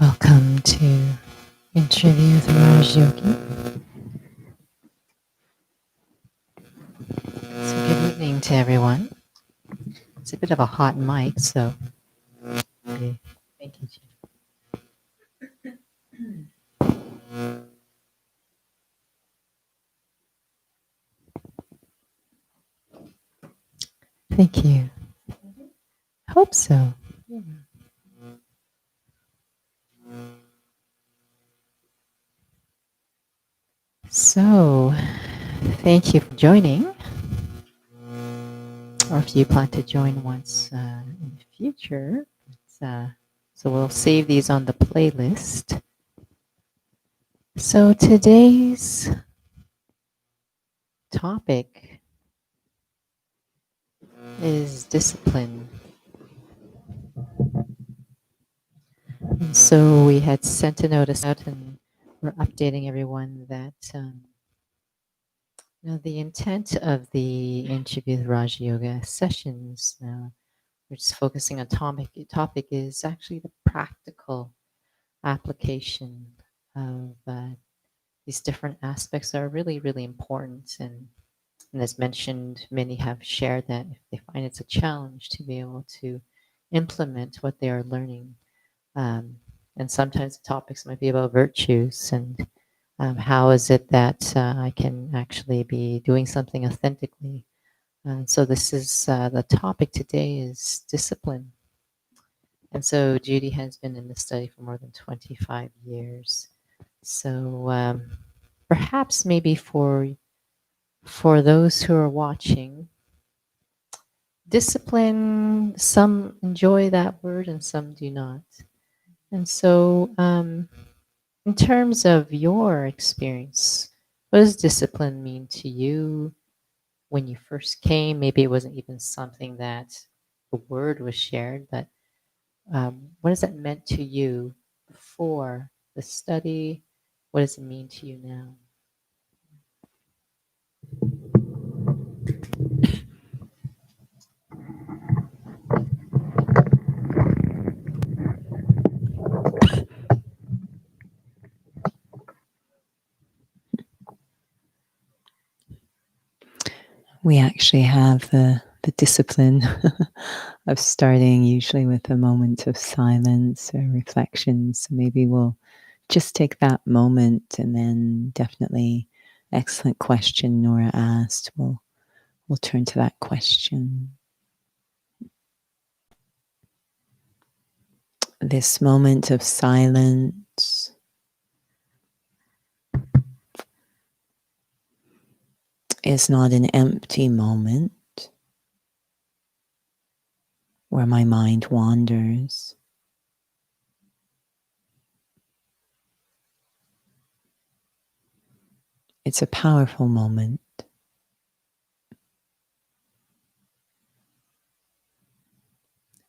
Welcome to Interview with Yogi. So good evening to everyone. It's a bit of a hot mic, so okay. Thank you, Jim. Thank you. Hope so. Yeah. So, thank you for joining. Or if you plan to join once in the future, so we'll save these on the playlist. So today's topic is discipline. And so we had sent a notice out and we're updating everyone that the intent of the interview with Raj Yoga sessions, we're just focusing on topic is actually the practical application of these different aspects that are really, really important. And as mentioned, many have shared that if they find it's a challenge to be able to implement what they are learning. And sometimes the topics might be about virtues and how is it that I can actually be doing something authentically. So this is the topic today is discipline. And so Judy has been in this study for more than 25 years. So perhaps maybe for those who are watching, discipline, some enjoy that word and some do not. And so in terms of your experience, what does discipline mean to you when you first came? Maybe it wasn't even something that the word was shared, but what has that meant to you before the study? What does it mean to you now? We actually have the discipline of starting usually with a moment of silence or reflection. So maybe we'll just take that moment, and then definitely excellent question Nora asked. We'll turn to that question. This moment of silence is not an empty moment where my mind wanders. It's a powerful moment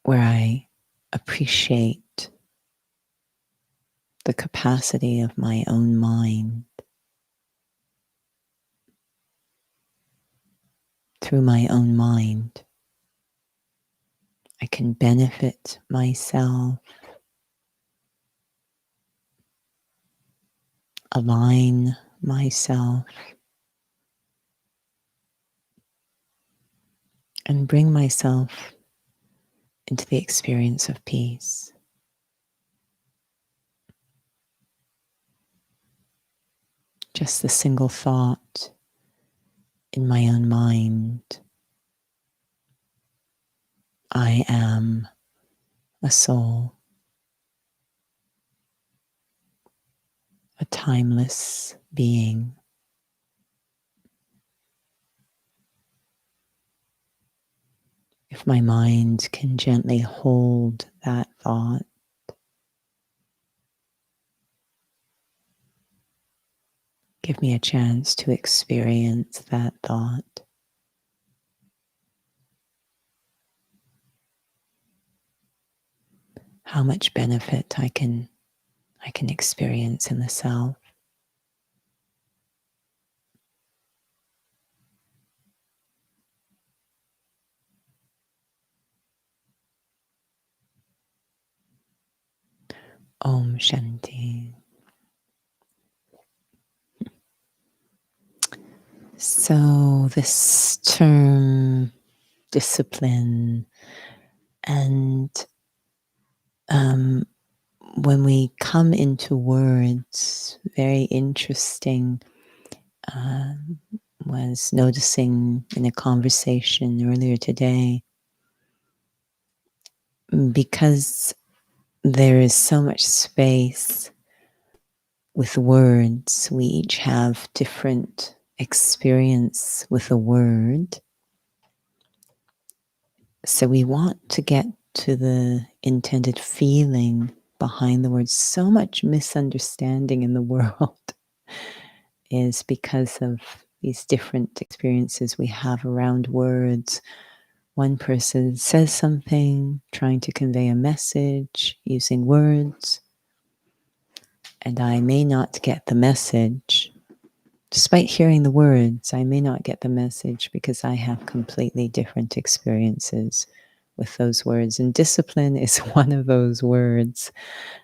where I appreciate the capacity of my own mind. Through my own mind, I can benefit myself, align myself, and bring myself into the experience of peace. Just the single thought in my own mind, I am a soul, a timeless being. If my mind can gently hold that thought, give me a chance to experience that thought. How much benefit I can experience in the self. Om Shanti. So this term, discipline, and when we come into words, very interesting. Was noticing in a conversation earlier today, because there is so much space with words, we each have different experience with a word. So we want to get to the intended feeling behind the words. So much misunderstanding in the world is because of these different experiences we have around words. One person says something, trying to convey a message using words, and I may not get the message. Despite hearing the words, I may not get the message because I have completely different experiences with those words. And discipline is one of those words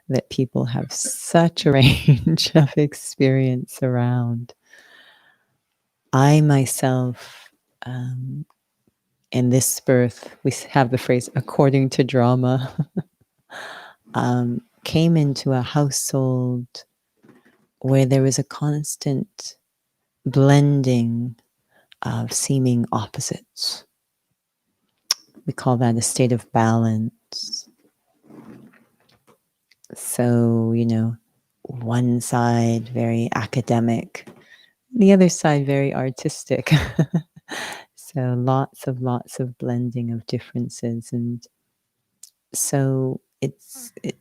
that people have such a range of experience around. I myself, in this birth, we have the phrase according to drama, came into a household where there was a constant blending of seeming opposites. We call that a state of balance. So, one side very academic, the other side very artistic. So lots of blending of differences. And so it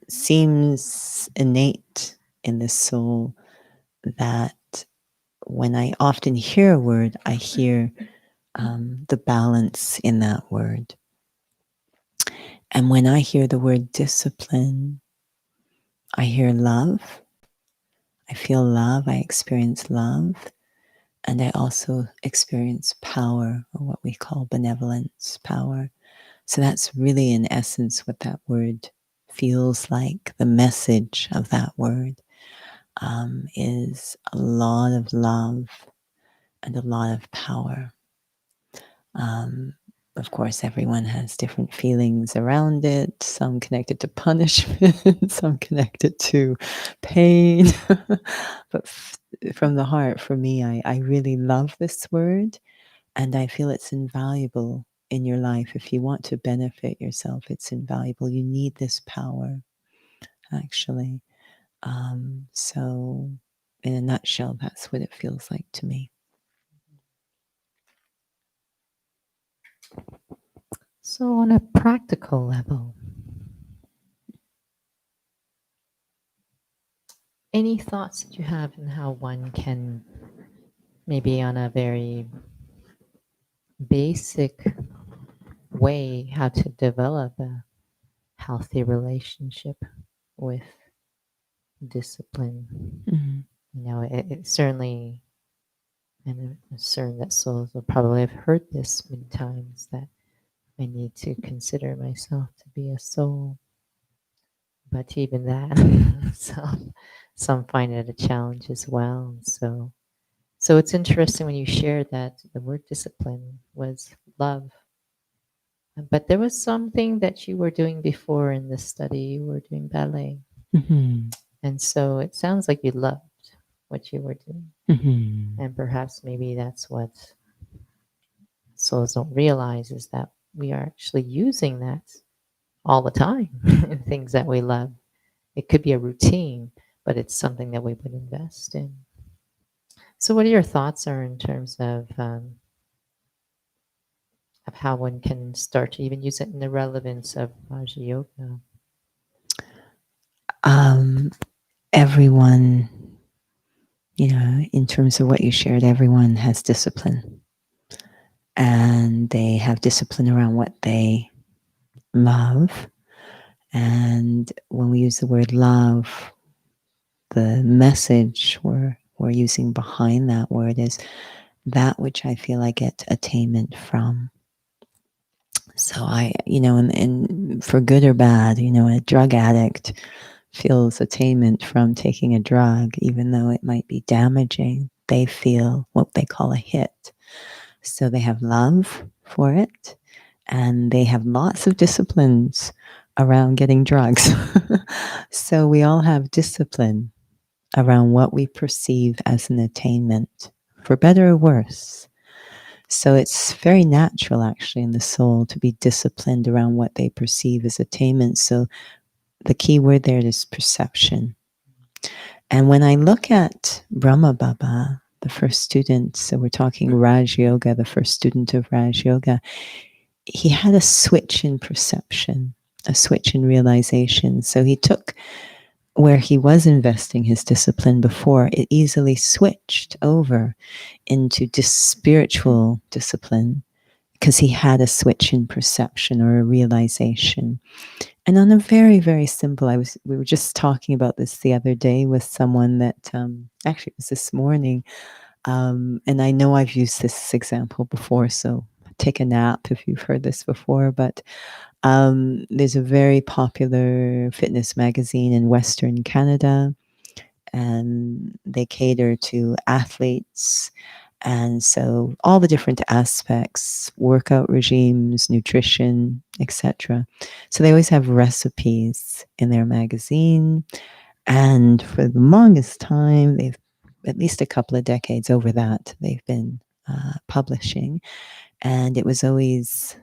seems innate in the soul that when I often hear a word, I hear the balance in that word. And when I hear the word discipline, I hear love. I feel love. I experience love. And I also experience power, or what we call benevolence, power. So that's really, in essence, what that word feels like. The message of that word is a lot of love and a lot of power. Um, of course, everyone has different feelings around it, some connected to punishment, some connected to pain. But from the heart, for me, I really love this word, and I feel it's invaluable in your life. If you want to benefit yourself, it's invaluable. You need this power, actually. So, in a nutshell, that's what it feels like to me. So, on a practical level, any thoughts that you have on how one can, maybe on a very basic way, how to develop a healthy relationship with discipline? Mhm. It certainly, and I'm certain that souls will probably have heard this many times, that I need to consider myself to be a soul. But even that, some find it a challenge as well. So it's interesting when you shared that the word discipline was love. But there was something that you were doing before in this study. You were doing ballet. Mhm. And so it sounds like you loved what you were doing. Mhm. And perhaps maybe that's what souls don't realize, is that we are actually using that all the time in things that we love. It could be a routine, but it's something that we would invest in. So, what are your thoughts are in terms of how one can start to even use it in the relevance of Raja Yoga? Um, Everyone, in terms of what you shared, everyone has discipline. And they have discipline around what they love. And when we use the word love, the message we're using behind that word is that which I feel I get attainment from. So and for good or bad, a drug addict feels attainment from taking a drug, even though it might be damaging. They feel what they call a hit. So they have love for it, and they have lots of disciplines around getting drugs. So we all have discipline around what we perceive as an attainment, for better or worse. So it's very natural, actually, in the soul to be disciplined around what they perceive as attainment. So the key word there is perception. And when I look at Brahma Baba, the first student, so we're talking Raj Yoga, the first student of Raj Yoga, he had a switch in perception, a switch in realization. So he took where he was investing his discipline before, it easily switched over into spiritual discipline because he had a switch in perception or a realization. And on a very, very simple, we were just talking about this the other day with someone that actually it was this morning. And I know I've used this example before, so take a nap if you've heard this before. But there's a very popular fitness magazine in Western Canada, and they cater to athletes. And so all the different aspects, workout regimes, nutrition, etc. So they always have recipes in their magazine. And for the longest time, they've, at least a couple of decades over that, they've been publishing. And it was always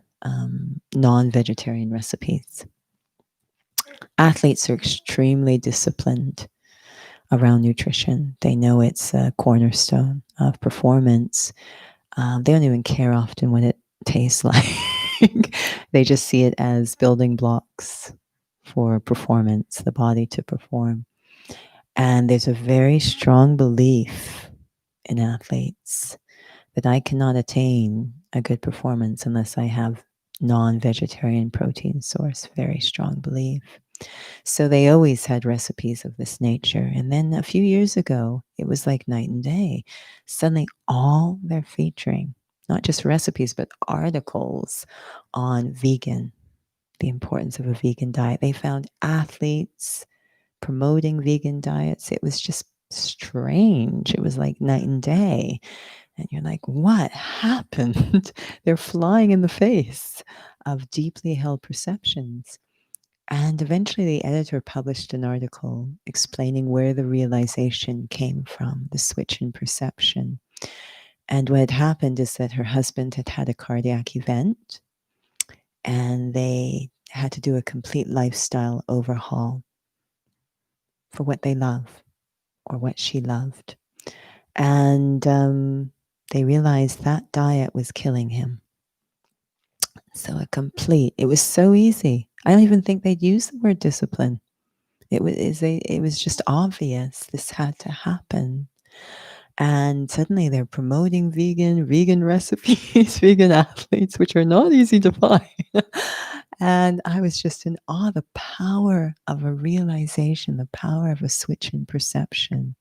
non-vegetarian recipes. Athletes are extremely disciplined around nutrition. They know it's a cornerstone of performance. They don't even care often what it tastes like. They just see it as building blocks for performance, the body to perform. And there's a very strong belief in athletes that I cannot attain a good performance unless I have non-vegetarian protein source. Very strong belief. So they always had recipes of this nature. And then a few years ago, it was like night and day. Suddenly, all they're featuring, not just recipes, but articles on vegan, the importance of a vegan diet. They found athletes promoting vegan diets. It was just strange. It was like night and day. And you're like, what happened? They're flying in the face of deeply held perceptions. And eventually, the editor published an article explaining where the realization came from, the switch in perception. And what had happened is that her husband had had a cardiac event and they had to do a complete lifestyle overhaul for what they love or what she loved. And they realized that diet was killing him. So it was so easy. I don't even think they'd use the word discipline. It was just obvious this had to happen. And suddenly they're promoting vegan recipes, vegan athletes, which are not easy to find. And I was just in awe, the power of a realization, the power of a switch in perception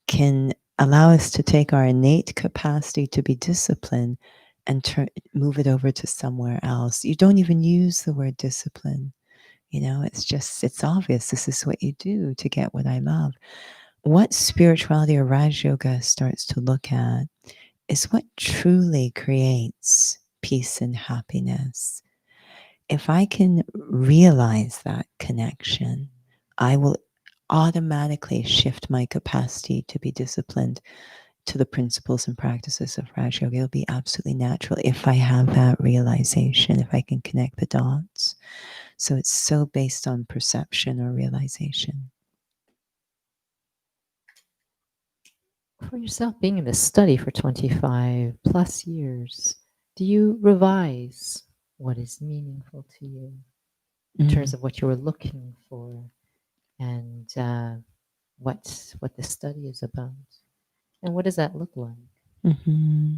can allow us to take our innate capacity to be disciplined and move it over to somewhere else. You don't even use the word discipline. It's obvious. This is what you do to get what I love. What spirituality or Raj Yoga starts to look at is what truly creates peace and happiness. If I can realize that connection, I will automatically shift my capacity to be disciplined to the principles and practices of Raj Yoga. It'll be absolutely natural if I have that realization, if I can connect the dots. So it's so based on perception or realization. For yourself, being in this study for 25 plus years, do you revise what is meaningful to you in terms of what you were looking for and what the study is about? And what does that look like? Mm-hmm.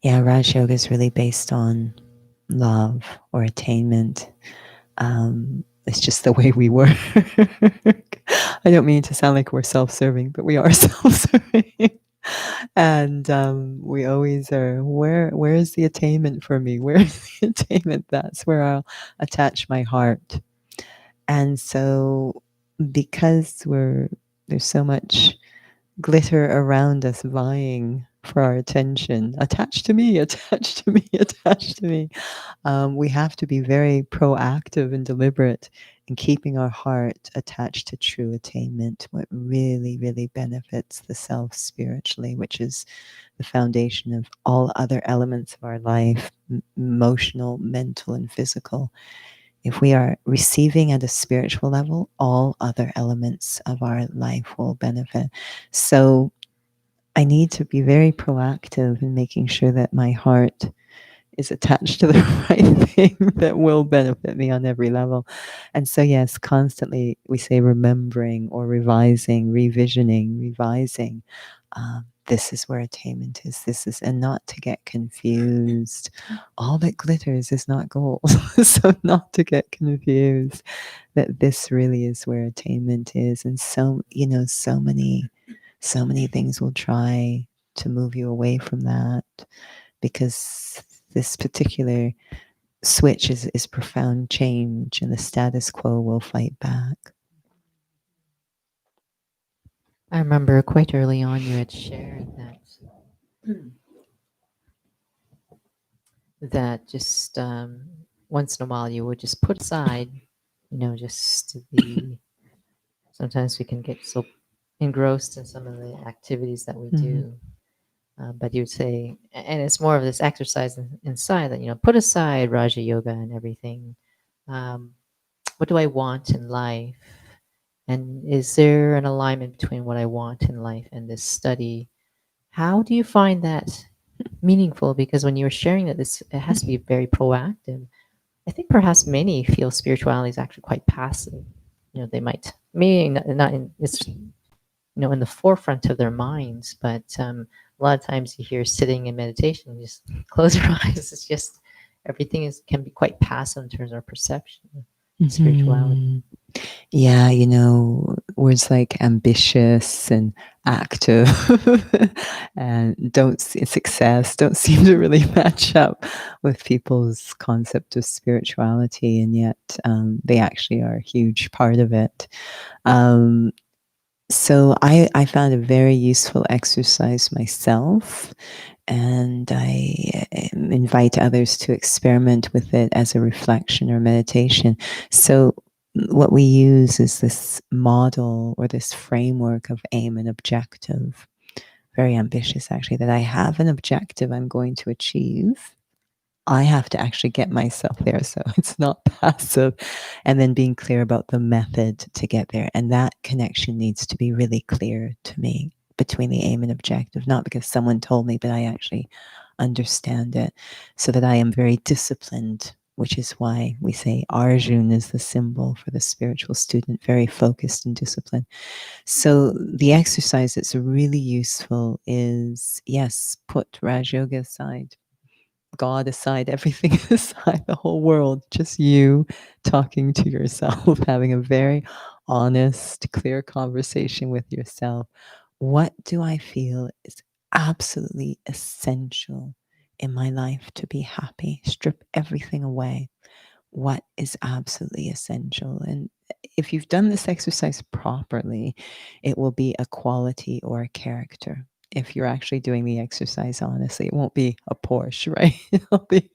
Yeah, Raj Yoga is really based on love or attainment. It's just the way we work. I don't mean to sound like we're self-serving, but we are self-serving. And we always are, where is the attainment for me? Where is the attainment? That's where I'll attach my heart. And so because there's so much glitter around us vying for our attention, attached to me, attached to me, attached to me, we have to be very proactive and deliberate in keeping our heart attached to true attainment, what really, really benefits the self spiritually, which is the foundation of all other elements of our life, emotional, mental, and physical. If we are receiving at a spiritual level, all other elements of our life will benefit. So I need to be very proactive in making sure that my heart is attached to the right thing that will benefit me on every level. And so, yes, constantly we say remembering or revising, revisioning, revising. This is where attainment is. And not to get confused. All that glitters is not gold. So, not to get confused that this really is where attainment is. And so many things will try to move you away from that because this particular switch is profound change and the status quo will fight back. I remember quite early on you had shared that just once in a while you would just put aside, just the sometimes we can get so engrossed in some of the activities that we do. But you would say, and it's more of this exercise inside that, put aside Raja Yoga and everything. What do I want in life? And is there an alignment between what I want in life and this study? How do you find that meaningful? Because when you were sharing that it has to be very proactive. I think perhaps many feel spirituality is actually quite passive. They might, maybe not in, it's in the forefront of their minds, but a lot of times you hear sitting in meditation, just close your eyes. It's just everything can be quite passive in terms of our perception of spirituality. Yeah, words like ambitious and active and success don't seem to really match up with people's concept of spirituality, and yet they actually are a huge part of it. Um, So I found a very useful exercise myself, and I invite others to experiment with it as a reflection or meditation. So what we use is this model or this framework of aim and objective. Very ambitious, actually, that I have an objective I'm going to achieve. I have to actually get myself there. So it's not passive. And then being clear about the method to get there. And that connection needs to be really clear to me between the aim and objective, not because someone told me, but I actually understand it, so that I am very disciplined, which is why we say Arjun is the symbol for the spiritual student, very focused and disciplined. So the exercise that's really useful is, yes, put Raj Yoga aside, God aside, everything aside, the whole world, just you talking to yourself, having a very honest, clear conversation with yourself. What do I feel is absolutely essential in my life to be happy? Strip everything away. What is absolutely essential? And if you've done this exercise properly, it will be a quality or a character. If you're actually doing the exercise honestly, it won't be a Porsche, right? It'll be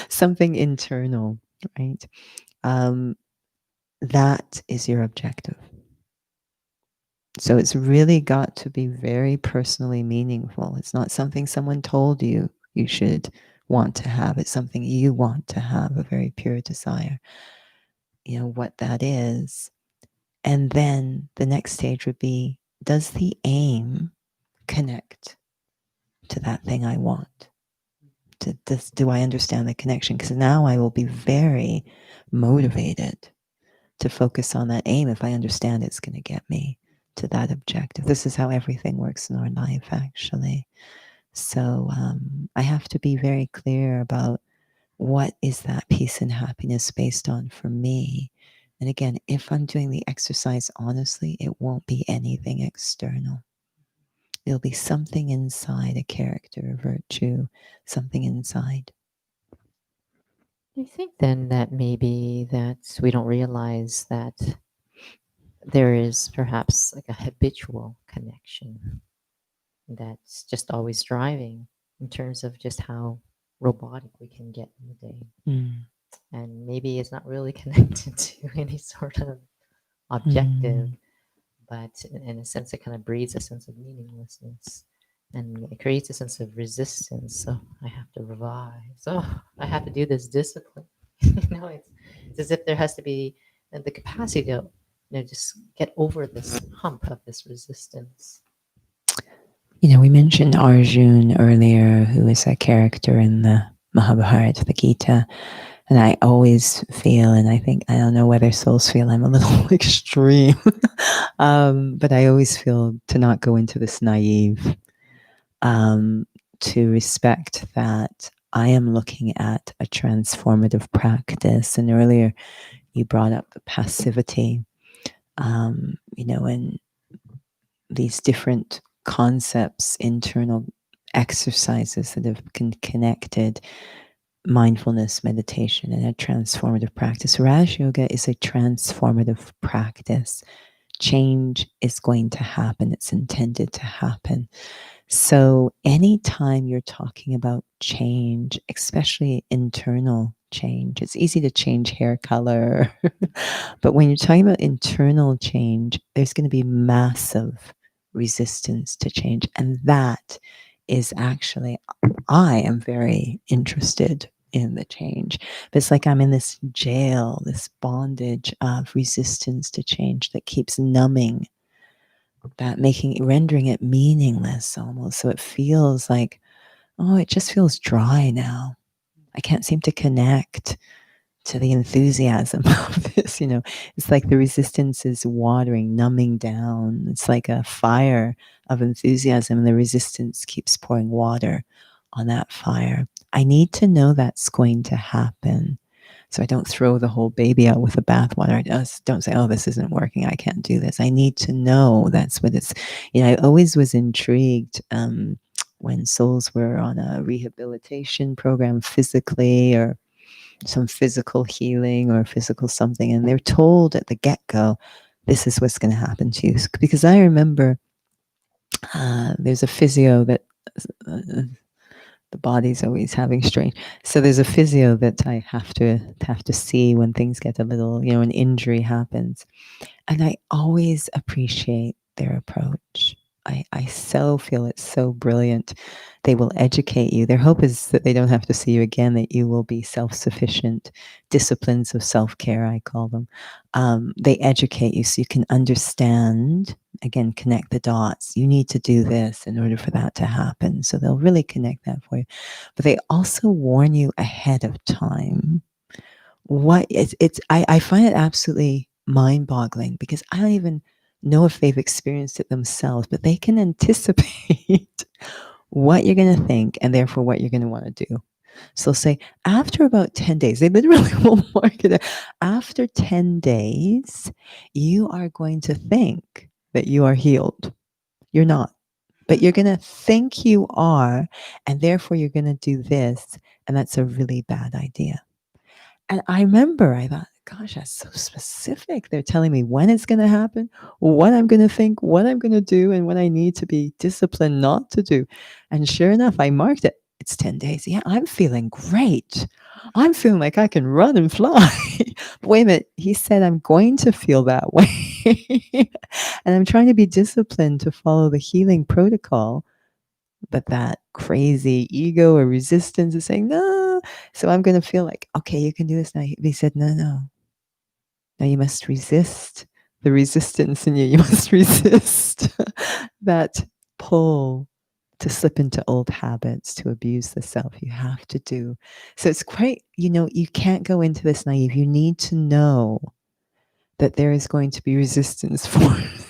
something internal, right? Um, that is your objective. So it's really got to be very personally meaningful. It's not something someone told you you should want to have. It's something you want to have, a very pure desire. You know what that is. And then the next stage would be, does the aim connect to that thing I want? Do I understand the connection? Because now I will be very motivated to focus on that aim if I understand it's going to get me to that objective. This is how everything works in our life, actually. So I have to be very clear about what is that peace and happiness based on for me. And again, if I'm doing the exercise honestly, it won't be anything external. It'll be something inside, a character, a virtue, something inside. Do you think then that maybe that we don't realize that there is perhaps like a habitual connection that's just always driving in terms of just how robotic we can get in the day? Mm. And maybe it's not really connected to any sort of objective, Mm. but in a sense, it kind of breeds a sense of meaninglessness and it creates a sense of resistance. So I have to revise. So I have to do this discipline. It's as if there has to be the capacity to just get over this hump of this resistance. You know, we mentioned Arjun earlier, who is a character in the Mahabharata, the Gita. And I always feel, and I think, I don't know whether souls feel I'm a little extreme, but I always feel to not go into this naive, to respect that I am looking at a transformative practice. And earlier you brought up the passivity, and these different concepts, internal exercises that have connected mindfulness, meditation, and a transformative practice. Raj Yoga is a transformative practice. Change is going to happen, it's intended to happen. So, anytime you're talking about change, especially internal change, it's easy to change hair color. But when you're talking about internal change, there's going to be massive resistance to change. And that is actually, I am very interested in the change. But it's like I'm in this jail, this bondage of resistance to change that keeps numbing that, rendering it meaningless almost. So it feels like, oh, it just feels dry now. I can't seem to connect to the enthusiasm of this. It's like the resistance is watering, numbing down. It's like a fire of enthusiasm, and the resistance keeps pouring water on that fire. I need to know that's going to happen. So I don't throw the whole baby out with the bathwater. I just don't say, oh, this isn't working. I can't do this. I need to know that's what it's, I always was intrigued when souls were on a rehabilitation program physically, or some physical healing or physical something. And they're told at the get go, this is what's going to happen to you. Because I remember there's a physio that the body's always having strain. So there's a physio that I have to see when things get a little, an injury happens. And I always appreciate their approach. I so feel it's so brilliant. They will educate you. Their hope is that they don't have to see you again, that you will be self sufficient. Disciplines of self care, I call them. They educate you so you can understand, again, connect the dots. You need to do this in order for that to happen. So they'll really connect that for you. But they also warn you ahead of time. I find it absolutely mind-boggling because I don't even know if they've experienced it themselves, but they can anticipate what you're going to think and therefore what you're going to want to do. So say after about 10 days, they literally will mark it. After 10 days, you are going to think that you are healed. You're not, but you're going to think you are, and therefore you're going to do this, and that's a really bad idea. And I remember I thought, gosh, that's so specific. They're telling me when it's going to happen, what I'm going to think, what I'm going to do, and what I need to be disciplined not to do. And sure enough, I marked it. It's 10 days. Yeah, I'm feeling great. I'm feeling like I can run and fly. But wait a minute. He said I'm going to feel that way. And I'm trying to be disciplined to follow the healing protocol, but that crazy ego or resistance is saying, no. So I'm going to feel like, okay, you can do this now. He said, no, no. Now you must resist the resistance in you. You must resist that pull to slip into old habits, to abuse the self. You have to do. So it's quite, you can't go into this naive. You need to know that there is going to be resistance for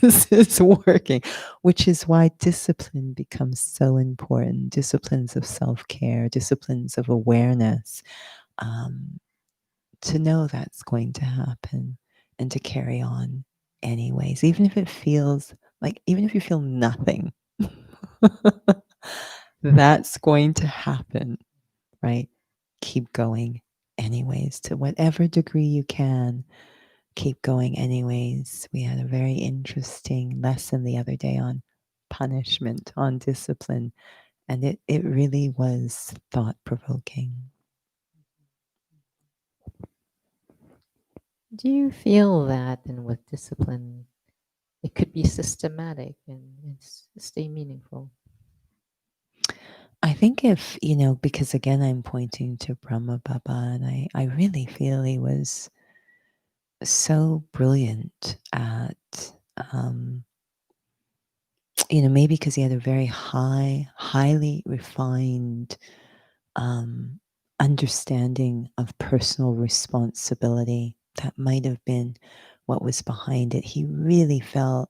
this is working, which is why discipline becomes so important. Disciplines of self-care, disciplines of awareness, um, to know that's going to happen and to carry on anyways, even if it feels like, even if you feel nothing, that's going to happen, right? Keep going anyways, to whatever degree you can. Keep going anyways. We had a very interesting lesson the other day on punishment, on discipline, and it really was thought provoking. Do you feel that then with discipline, it could be systematic and stay meaningful? I think if, because again, I'm pointing to Brahma Baba, and I really feel he was so brilliant at, um, maybe because he had a very highly refined um, understanding of personal responsibility. That might have been what was behind it. He really felt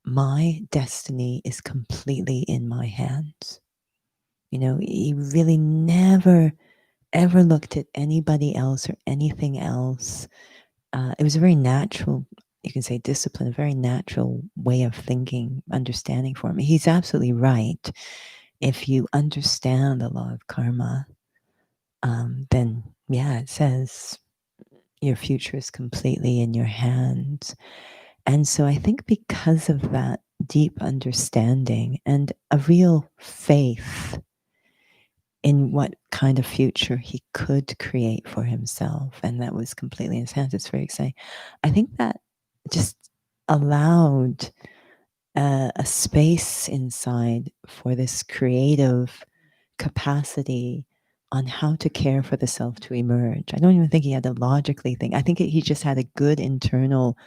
my destiny is completely in my hands. He really never, ever looked at anybody else or anything else. It was a very natural, you can say discipline, a very natural way of thinking, understanding for him. He's absolutely right. If you understand the law of karma, then yeah, it says your future is completely in your hands. And so I think because of that deep understanding and a real faith in what kind of future he could create for himself, and that was completely in his hands, it's very exciting. I think that just allowed a space inside for this creative capacity on how to care for the self to emerge. I don't even think he had to logically think. I think he just had a good internal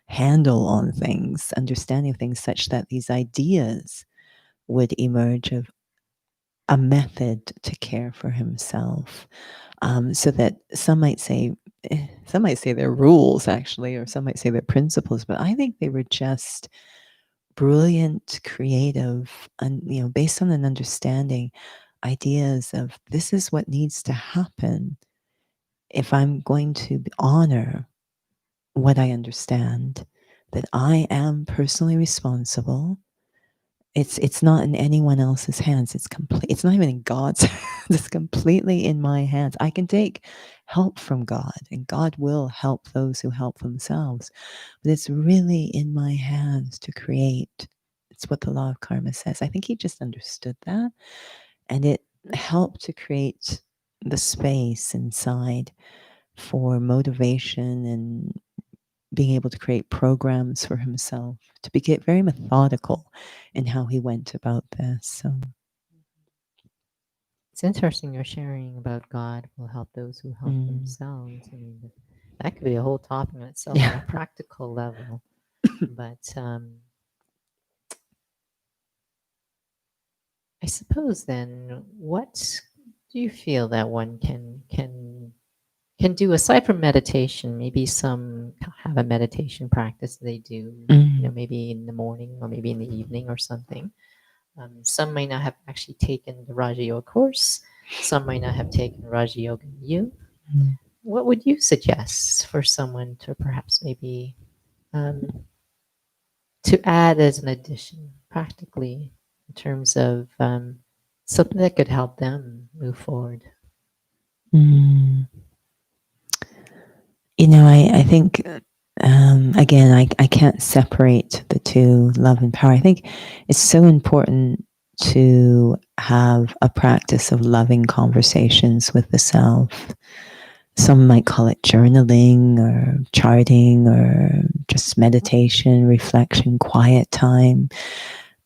handle on things, understanding of things, such that these ideas would emerge of a method to care for himself. So that some might say they're rules actually, or some might say they're principles, but I think they were just brilliant, creative, and based on an understanding, ideas of this is what needs to happen if I'm going to honor what I understand, that I am personally responsible. It's not in anyone else's hands. It's complete. It's not even in God's hands. It's completely in my hands. I can take help from God, and God will help those who help themselves. But it's really in my hands to create. It's what the law of karma says. I think he just understood that, and it helped to create the space inside for motivation and being able to create programs for himself, to be get very methodical in how he went about this. So, It's interesting you're sharing about God will help those who help mm, themselves. I mean, that could be a whole topic in itself on yeah. a practical level. But I suppose then, what do you feel that one can do aside from meditation? Maybe some have a meditation practice they do, Mm, maybe in the morning or maybe in the evening or something. Some might not have actually taken the Raja Yoga course. Some might not have taken Raja Yoga U. mm, What would you suggest for someone to perhaps maybe um, to add as an addition, practically, in terms of something that could help them move forward? mm. I think, again, I can't separate the two, love and power. I think it's so important to have a practice of loving conversations with the self. Some might call it journaling or charting or just meditation, reflection, quiet time.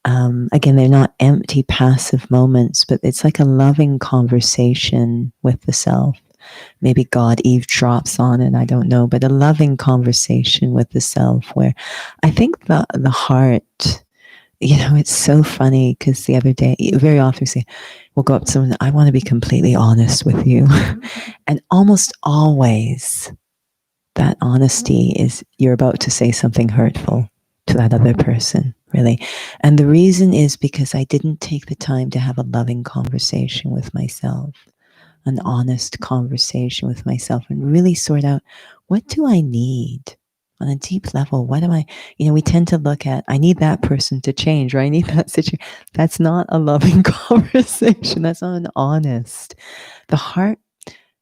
Again, they're not empty, passive moments, but it's like a loving conversation with the self. Maybe God eavesdrops on it, I don't know, but a loving conversation with the self where I think the heart, it's so funny because the other day, very often we say, we'll go up to someone, I want to be completely honest with you. And almost always that honesty is you're about to say something hurtful to that other person, really. And the reason is because I didn't take the time to have a loving conversation with myself, an honest conversation with myself, and really sort out, what do I need on a deep level? What am I, we tend to look at, I need that person to change, or I need that situation. That's not a loving conversation. That's not an honest. The heart,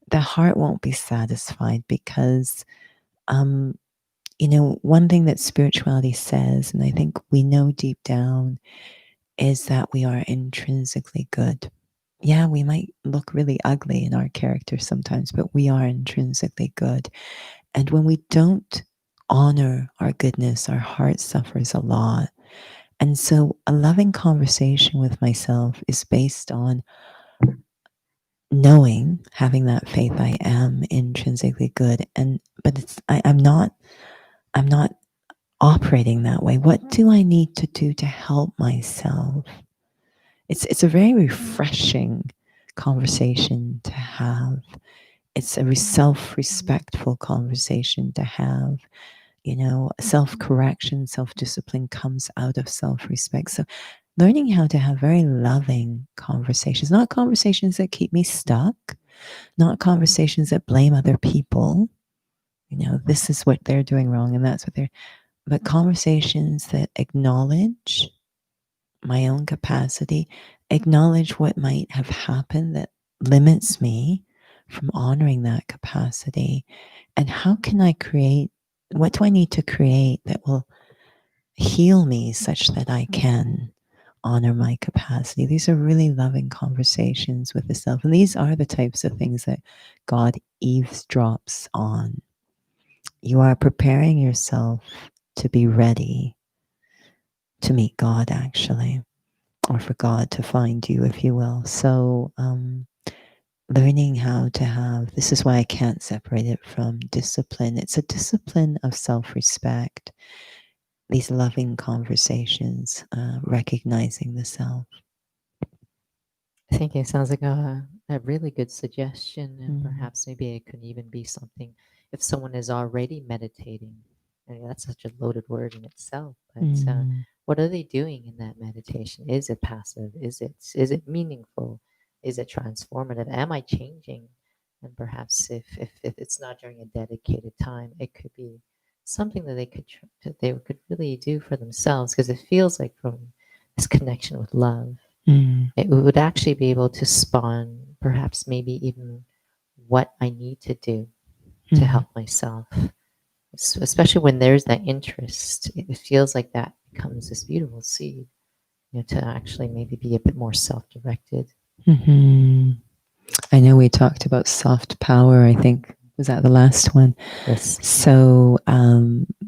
the heart won't be satisfied because, one thing that spirituality says, and I think we know deep down, is that we are intrinsically good. Yeah, we might look really ugly in our character sometimes, but we are intrinsically good. And when we don't honor our goodness, our heart suffers a lot. And so a loving conversation with myself is based on knowing, having that faith I am intrinsically good. But I'm not operating that way. What do I need to do to help myself? It's a very refreshing conversation to have. It's a self-respectful conversation to have. Self-correction, self-discipline comes out of self-respect. So learning how to have very loving conversations, not conversations that keep me stuck, not conversations that blame other people. This is what they're doing wrong and that's what they're, but conversations that acknowledge my own capacity, acknowledge what might have happened that limits me from honoring that capacity. And how can I create, what do I need to create that will heal me such that I can honor my capacity? These are really loving conversations with the self. And these are the types of things that God eavesdrops on. You are preparing yourself to be ready to meet God, actually, or for God to find you, if you will. So, learning how to have, this is why I can't separate it from discipline. It's a discipline of self respect, these loving conversations, recognizing the self. I think it sounds like a really good suggestion, and Mm, perhaps maybe it could even be something if someone is already meditating. I mean, that's such a loaded word in itself, but mm, what are they doing in that meditation? Is it passive? Is it meaningful? Is it transformative? Am I changing? And perhaps if it's not during a dedicated time, it could be something that that they could really do for themselves because it feels like from this connection with love mm, it would actually be able to spawn perhaps maybe even what I need to do to Mm. help myself. Especially when there's that interest, it feels like that becomes this beautiful seed, to actually maybe be a bit more self-directed. Mm-hmm. I know we talked about soft power, I think. Was that the last one? Yes. So,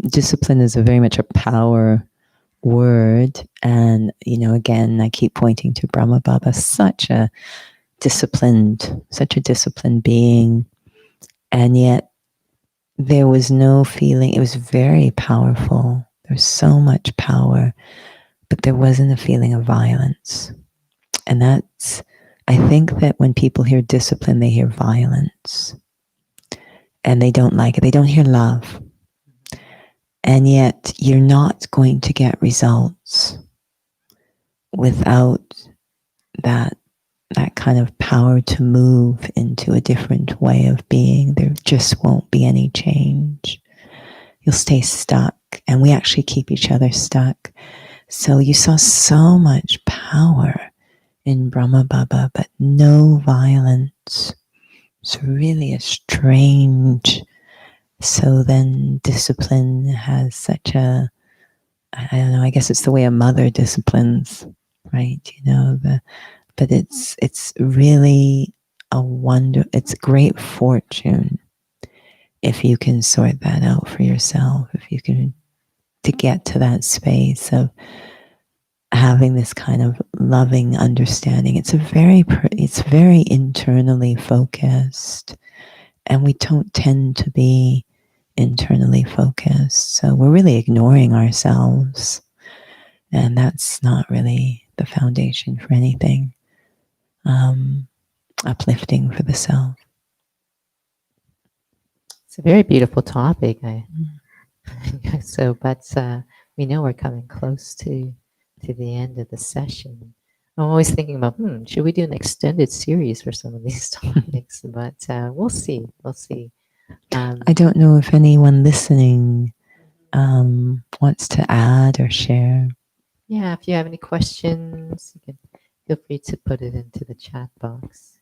discipline is a very much a power word. And, again, I keep pointing to Brahma Baba, such a disciplined being. And yet there was no feeling, it was very powerful. There's so much power, but there wasn't a feeling of violence. And I think that when people hear discipline, they hear violence and they don't like it. They don't hear love. And yet you're not going to get results without that kind of power to move into a different way of being. There just won't be any change. You'll stay stuck, and we actually keep each other stuck. So you saw so much power in Brahma Baba, but no violence. It's really a strange. So then discipline has such a, I don't know, I guess it's the way a mother disciplines, right? But it's really it's great fortune if you can sort that out for yourself, if you can, to get to that space of having this kind of loving understanding. It's very internally focused, and we don't tend to be internally focused. So we're really ignoring ourselves, and that's not really the foundation for anything uplifting for the self. It's a very beautiful topic. But we know we're coming close to the end of the session. I'm always thinking about, should we do an extended series for some of these topics? But we'll see. We'll see. I don't know if anyone listening wants to add or share. Yeah, if you have any questions, you can feel free to put it into the chat box.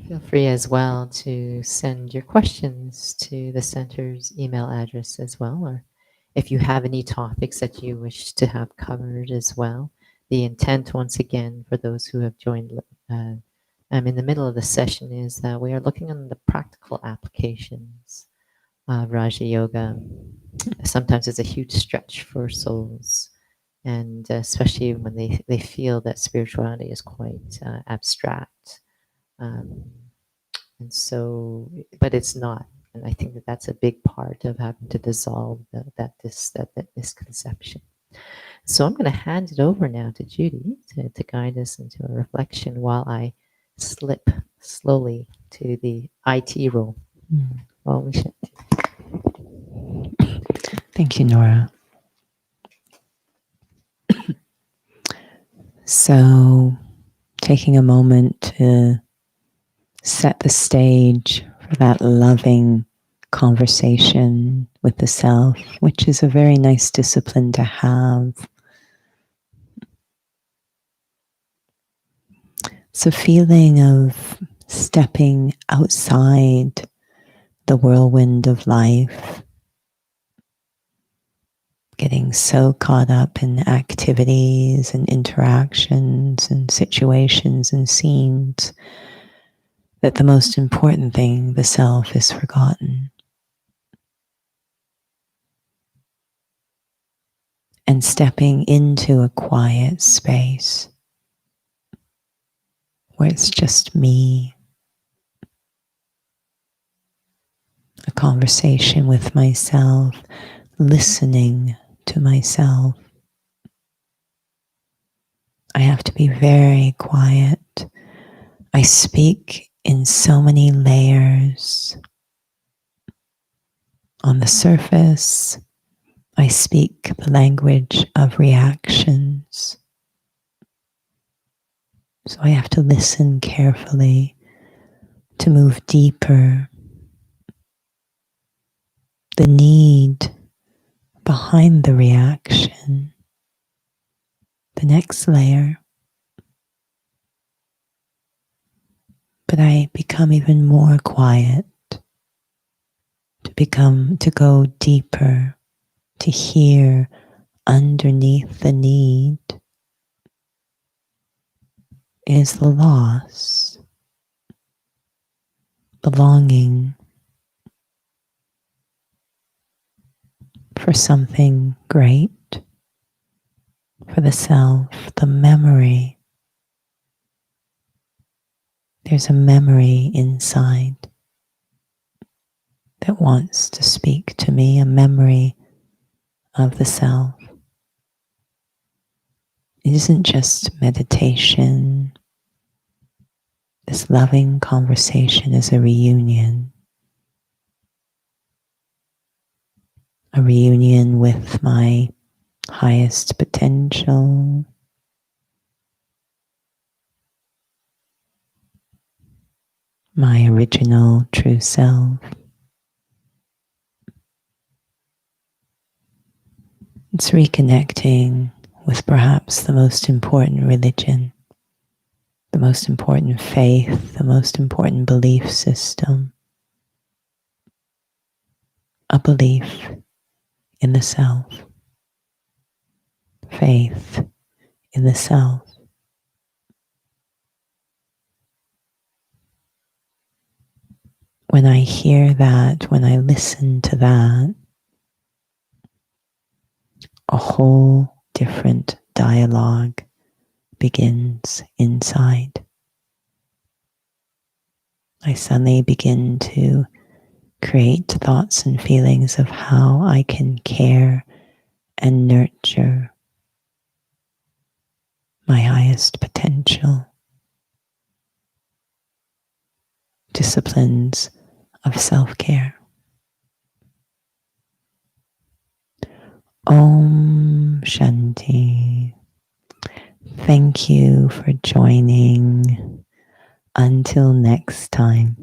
Feel free as well to send your questions to the center's email address as well, or if you have any topics that you wish to have covered as well. The intent, once again, for those who have joined in the middle of the session, is that we are looking on the practical applications of Raja Yoga. Sometimes it's a huge stretch for souls, and especially when they feel that spirituality is quite abstract. Um, and so, but it's not. And I think that that's a big part of having to dissolve that misconception. So I'm going to hand it over now to Judy to guide us into a reflection while I slip slowly to the IT role. Well, we should. Thank you, Nora. So, taking a moment to set the stage for that loving conversation with the self, which is a very nice discipline to have. It's a feeling of stepping outside the whirlwind of life, getting so caught up in activities and interactions and situations and scenes that the most important thing, the self, is forgotten. And stepping into a quiet space where it's just me, a conversation with myself, listening to myself. I have to be very quiet. I speak in so many layers. On the surface, I speak the language of reactions. So I have to listen carefully to move deeper. The need behind the reaction, the next layer, but I become even more quiet, to go deeper, to hear underneath the need is the loss, the longing for something great, for the self, the memory. There's a memory inside that wants to speak to me, a memory of the self. It isn't just meditation. This loving conversation is a reunion with my highest potential, my original true self. It's reconnecting with perhaps the most important religion, the most important faith, the most important belief system, a belief in the self, faith in the self. When I hear that, when I listen to that, a whole different dialogue begins inside. I suddenly begin to create thoughts and feelings of how I can care and nurture my highest potential, disciplines of self-care. Om Shanti. Thank you for joining. Until next time.